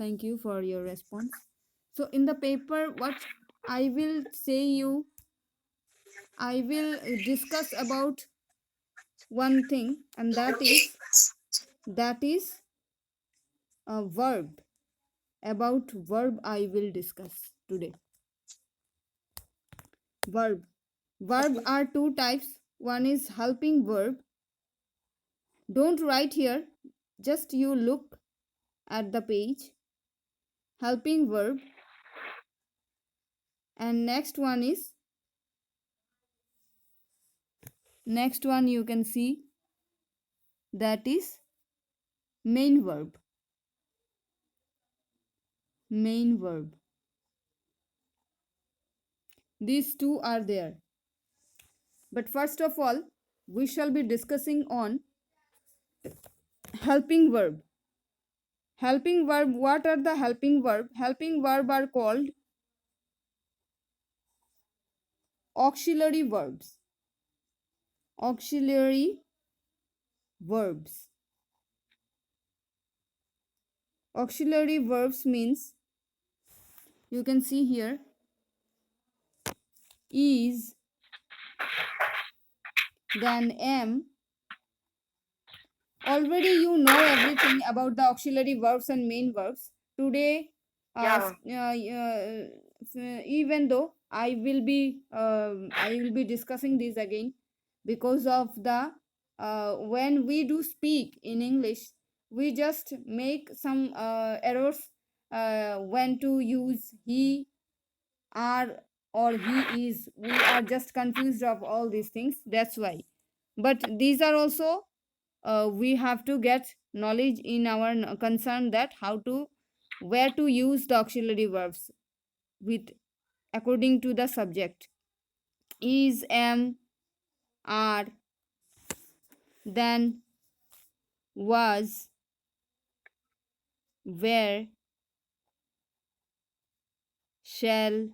Thank you for your response. So in the paper, what I will say you, I will discuss about one thing, and that is a verb. About verb I will discuss today. Verb. Verb Okay. are two types. One is helping verb. Don't write here. Just you look at the page. Helping verb. And next one you can see, that is main verb. Main verb. These two are there. But first of all, we shall be discussing on helping verb. Helping verb, what are the helping verb? Helping verb are called auxiliary verbs. Auxiliary verbs. Auxiliary verbs means, you can see here, is, then am. Already you know everything about the auxiliary verbs and main verbs. Today, Yeah, ma'am. even though I will be discussing this again, because of the when we do speak in English, we just make some errors when to use he, are, or he is. We are just confused of all these things. That's why. But these are also, we have to get knowledge in our concern, that how to, where to use the auxiliary verbs with, according to the subject. Is, am, are, then, was, where, shall,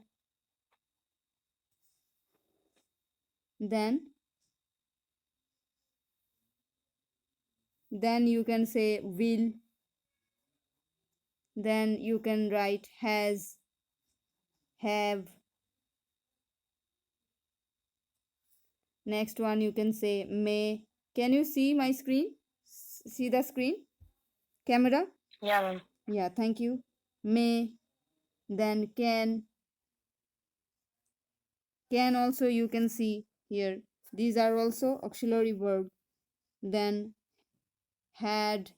then you can say will, then you can write has, have. Next one you can say may. Can you see my screen? See the screen? Camera? Yeah, ma'am. Yeah, thank you. May, then can. Can also you can see here. These are also auxiliary verb. Then had.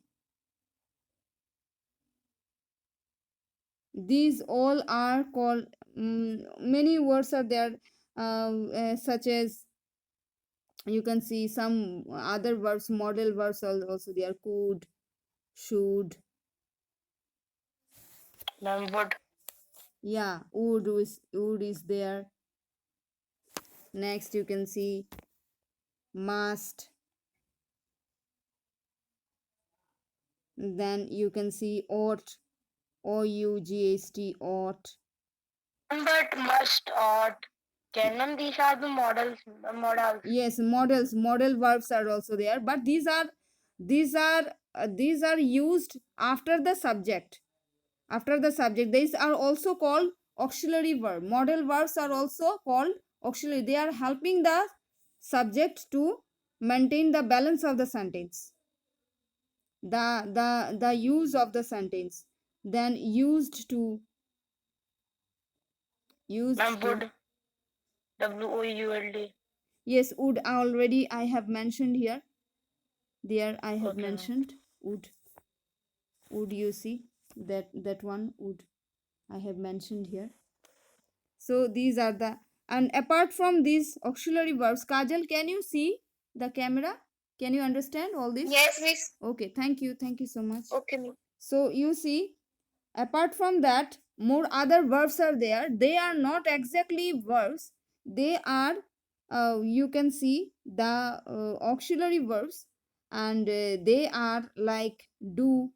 These all are called, many words are there, such as, you can see some other verbs, model verbs are also there. Could, should. Ma'am, would. Yeah, would is there. Next you can see must. Then you can see ought, ought. But must, ought, can, ma'am, these are the models. Yes, model verbs are also there, but these are used after the subject. After the subject, these are also called auxiliary verb. Model verbs are also called auxiliary. They are helping the subject to maintain the balance of the sentence, the use of the sentence. Then used Ma'am, to. would, would. Yes, would already I have mentioned here. There I have Okay, ma'am. mentioned would, you see, that one would I have mentioned here. So these are the, and apart from these auxiliary verbs, Kajal, can you see the camera? Can you understand all this? Yes, miss. Okay, thank you so much. Okay, ma'am. So you see, apart from that, more other verbs are there. They are not exactly verbs. They are, you can see the auxiliary verbs, and they are like do,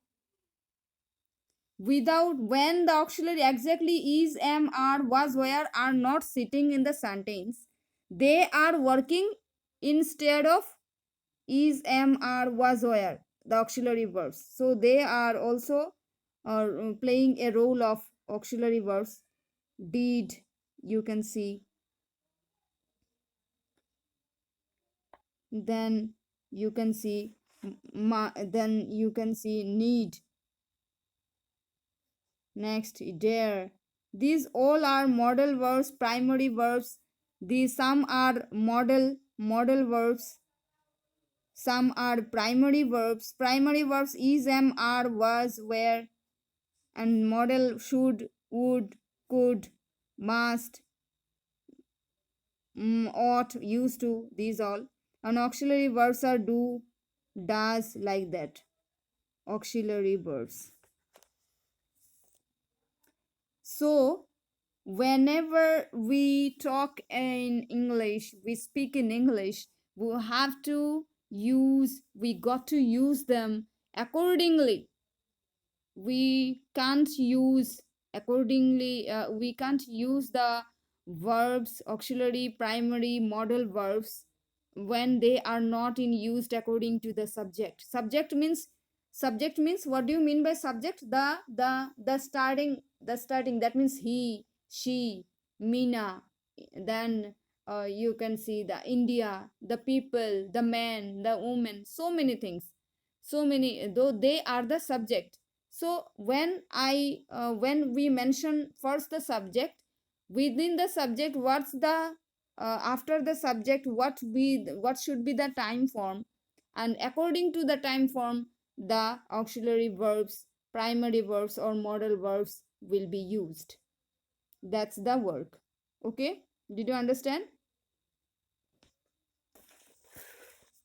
without, when the auxiliary exactly is, am, are, was, where are not sitting in the sentence, they are working instead of is, am, are, was, where, the auxiliary verbs. So they are also or playing a role of auxiliary verbs. Did, you can see. Then you can see then you can see need. Next, dare. These all are modal verbs, primary verbs. These some are modal verbs, some are primary verbs. Primary verbs is, am, are, was, were, and modal should, would, could, must, ought, used to, these all. And auxiliary verbs are do, does, like that. Auxiliary verbs. So, whenever we talk in English, we speak in English, we got to use them accordingly. We can't use we can't use the verbs, auxiliary, primary, modal verbs, when they are not in used according to the subject. Subject means what do you mean by subject? The starting, that means he, she, Mina. Then you can see the India, the people, the man, the woman, so many things, so many, though they are the subject. So when we mention first the subject, within the subject, what's the after the subject, what should be the time form, and according to the time form, the auxiliary verbs, primary verbs, or modal verbs will be used. That's the work. Okay, did you understand?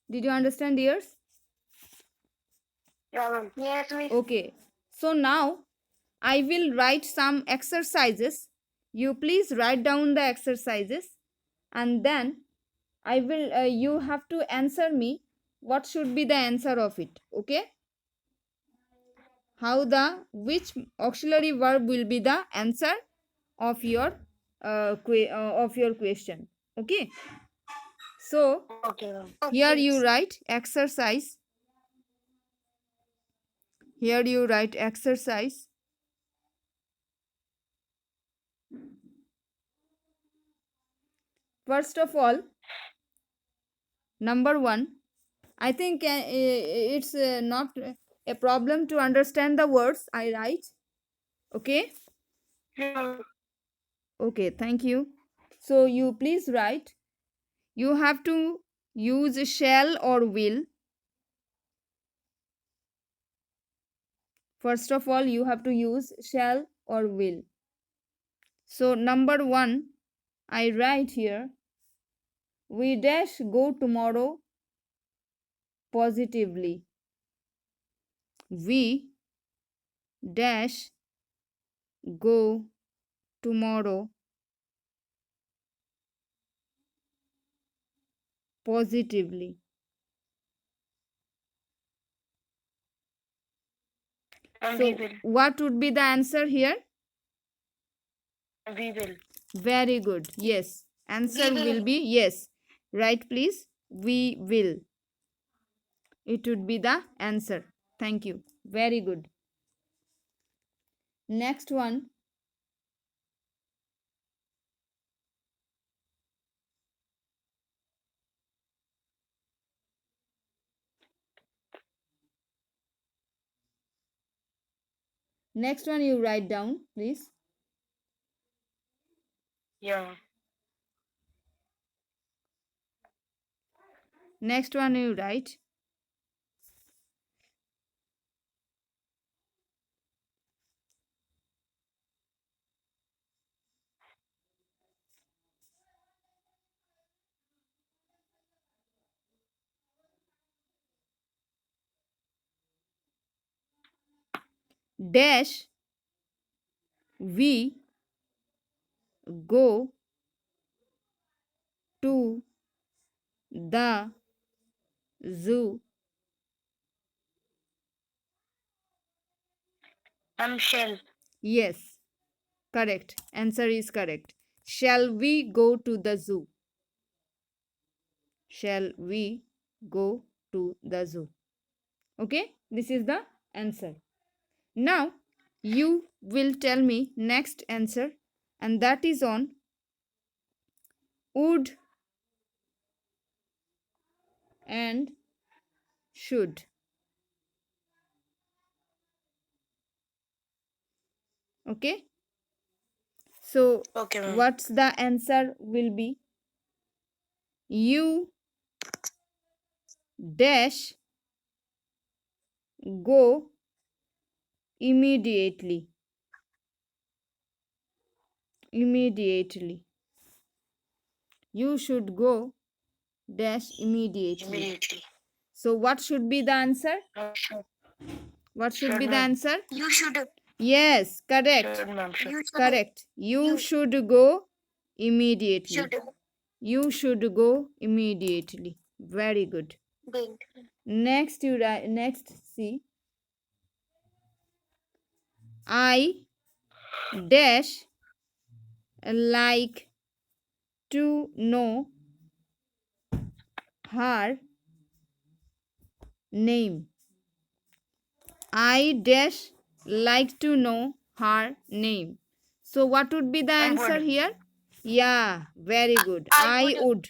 Did you understand, dears? Yeah, ma'am. Yes, miss. Okay, so now I will write some exercises. You please write down the exercises, and then you have to answer me what should be the answer of it. Okay? Which auxiliary verb will be the answer of your question. Okay? So Okay, ma'am. here Okay. you write exercise. Here you write exercise. First of all, number 1, I think it's not a problem to understand the words I write. Okay? Hmm. Okay, thank you. So you please write. You have to use shall or will. First of all, you have to use shall or will. So number 1, I write here, we dash go tomorrow positively. We dash go tomorrow positively. And So what would be the answer here? we will. Very good. Yes. Answer We will will. be yes. Right, please. We will. It would be the answer. Thank you. Very good. Next one. Next one you write down, please. Yeah. Next one you write. Dash we go to the zoo. Shall. Yes, correct. Answer is correct. Shall we go to the zoo? Shall we go to the zoo? Okay, this is the answer. Now you will tell me next answer, and that is on would and should. Okay, so Okay, ma'am. what's the answer will be? You dash go immediately. Immediately. You should go dash immediately. Immediately. So what should be the answer? Sure. What should Sure, be the ma'am. answer? You should. Yes, correct. Sure, ma'am. Sure. You should. Correct. You should go immediately. Should. You should go immediately. Very good. Going. Next you write, next see. I dash like to know her name. I dash like to know her name. So what would be the I answer would. here? Yeah, very good. I would.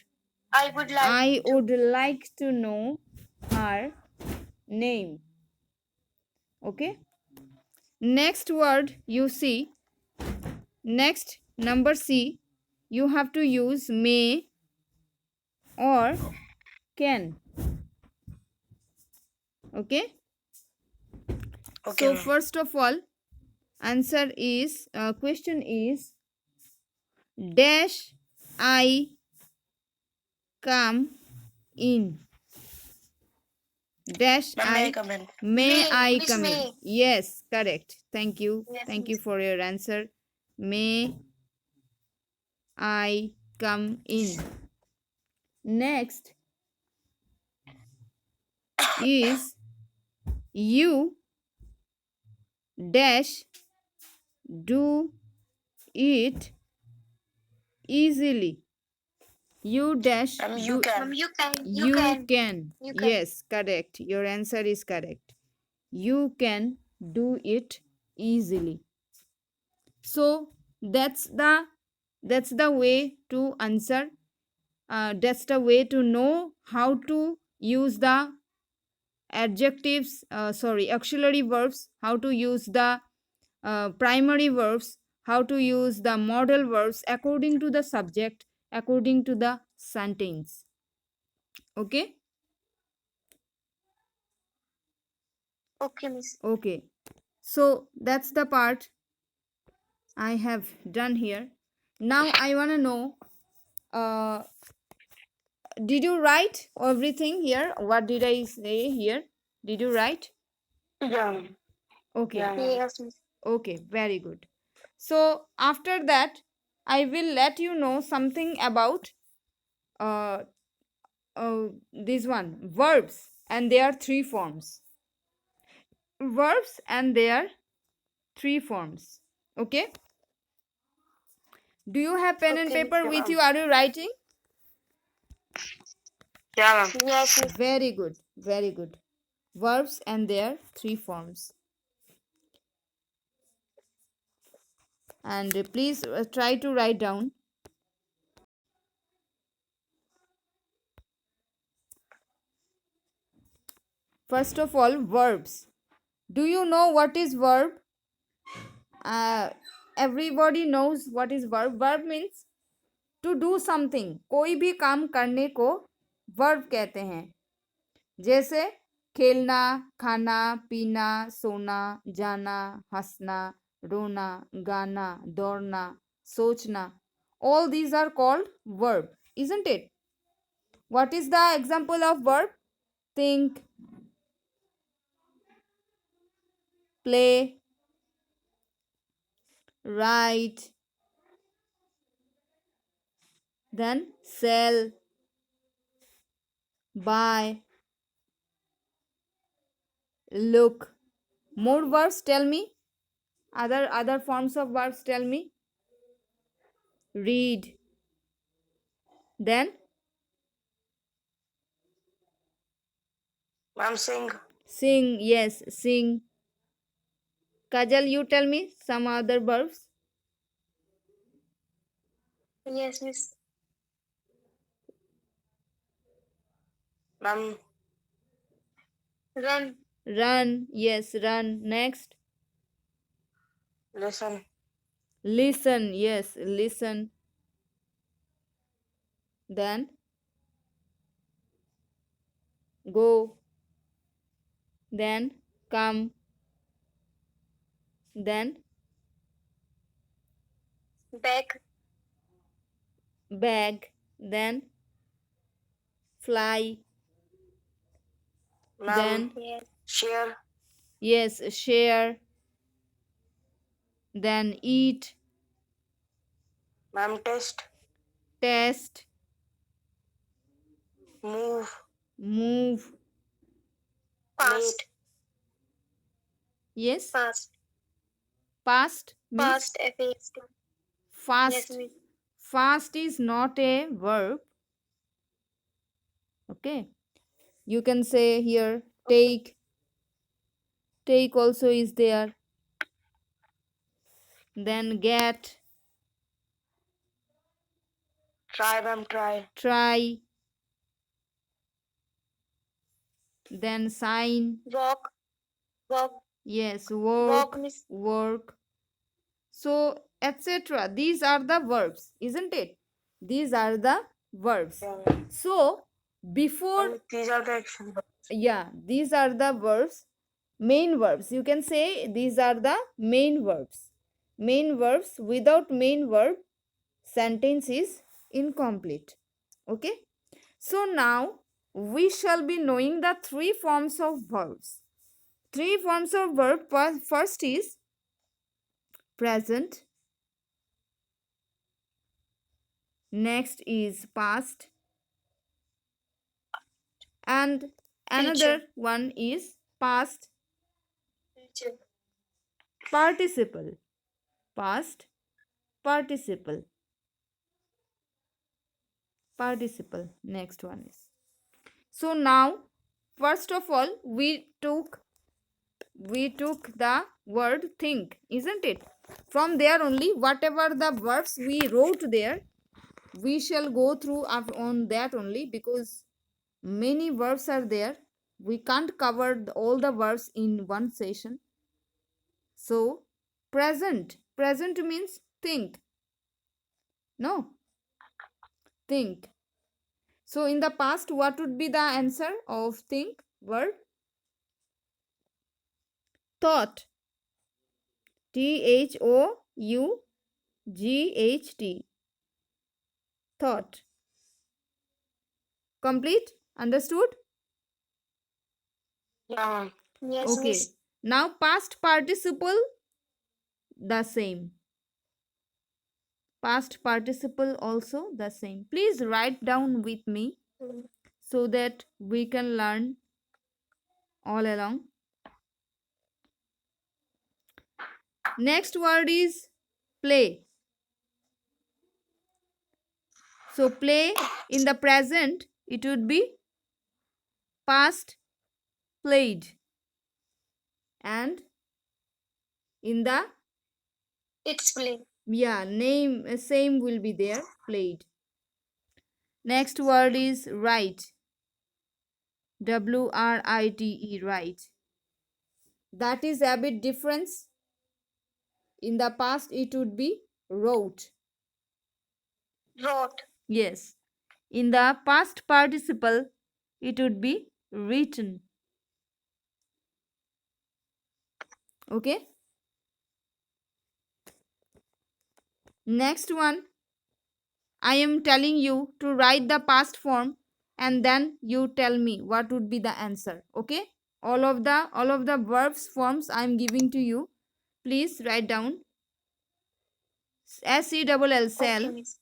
I would like. I would like to know her name. Okay. Next word you see. Next number C. You have to use may or can. Okay. Okay, So ma'am. first of all, answer is question is dash I come in. Dash Ma'am, may I I come in? may I Miss come in. May. Yes, correct. Thank you. Yes, Thank you miss. for your answer. May I come in. Next is you dash do it easily. You dash You do can. You can. you can. You can. Yes, correct. Your answer is correct. You can do it easily. So that's the way to answer. That's the way to know how to use the adjectives. Auxiliary verbs. How to use the primary verbs. How to use the modal verbs according to the subject, according to the sentence. Okay. Okay, miss. Okay. So that's the part I have done here. Now I want to know, uh, did you write everything here? What did I say here? Did you write? Yeah. Okay. Yeah. Yes, miss. Okay, very good. So after that, I will let you know something about uh, this one verbs and their three forms. Verbs and their three forms. Okay. Do you have pen and Okay, paper miss. with you? Are you writing? Yeah, ma'am. Yes, miss. Very good. Very good. Verbs and their three forms. And please try to write down. First of all, verbs. Do you know what is verb? uh, Everybody knows what is verb. Verb means to do something. कोई भी काम करने को verb कहते हैं. जैसे खेलना, खाना, पीना, सोना, जाना, हंसना, रोना, गाना, दौड़ना, सोचना. All these are called verb, isn't it? What is the example of verb? Think, play, write, then sell, buy, look. More verbs, tell me. Other forms of verbs, tell me. Read, then Ma'am, sing. sing. Yes, sing, Kajal, you tell me some other verbs. Yes, miss. Ma'am, run, Run, yes, run. Next, listen, listen, yes, listen. Then, go. Then, come. Then, back, bag. Then, fly. ma'am, Then, yes, share, yes, share. Then, eat, ma'am, test, test, move, move. fast, Yes, fast, past means fast, FAST. Yes, fast. miss. Fast is not a verb. Okay. You can say here take. Take also is there. Then get, Try, ma'am, try, try. Then sign. walk, walk, Yes, walk, work, miss. work. So, etc. These are the verbs, isn't it? These are the verbs. Yeah, So, before, ma'am, these are the action verbs. yeah, these are the verbs, main verbs. You can say these are the main verbs. Main verbs, without main verb, sentence is incomplete. Okay. So, now we shall be knowing the three forms of verbs. Three forms of verb. First is present. Next is past. And another Future, one is past future, participle. Past participle. Participle. Next one is. So now, first of all, we took the word think, isn't it? From there only, whatever the verbs we wrote there, we shall go through on that only, because many verbs are there. We can't cover all the verbs in one session. So, present means think. No, think. So, in the past, what would be the answer of think word? Thought. Thought. Thought. Complete? Understood? yeah, ma'am. Yes, Okay. miss. Now, past participle, the same. Past participle also the same. Please write down with me Mm. so that we can learn all along. Next word is play. So, play in the present, it would be past played. And in the, It's play, yeah, name, same will be there, played. Next word is write. WRITE, write. That is a bit difference. In the past, it would be wrote. wrote, Yes. In the past participle, it would be written. Okay. Next one, I am telling you to write the past form and then you tell me what would be the answer. Okay. All of the verbs forms I am giving to you. Please write down. SELL, okay, sell, miss.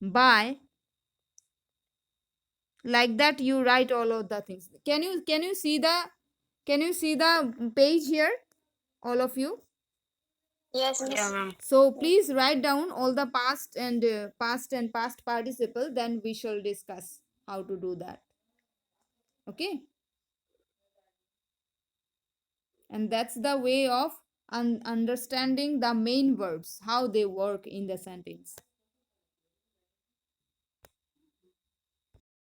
buy. Like that you write all of the things. Can you see the page here, all of you? Yes, miss. Yeah, ma'am. So please write down all the past participle, then we shall discuss how to do that. Okay. And that's the way of understanding the main verbs, how they work in the sentence.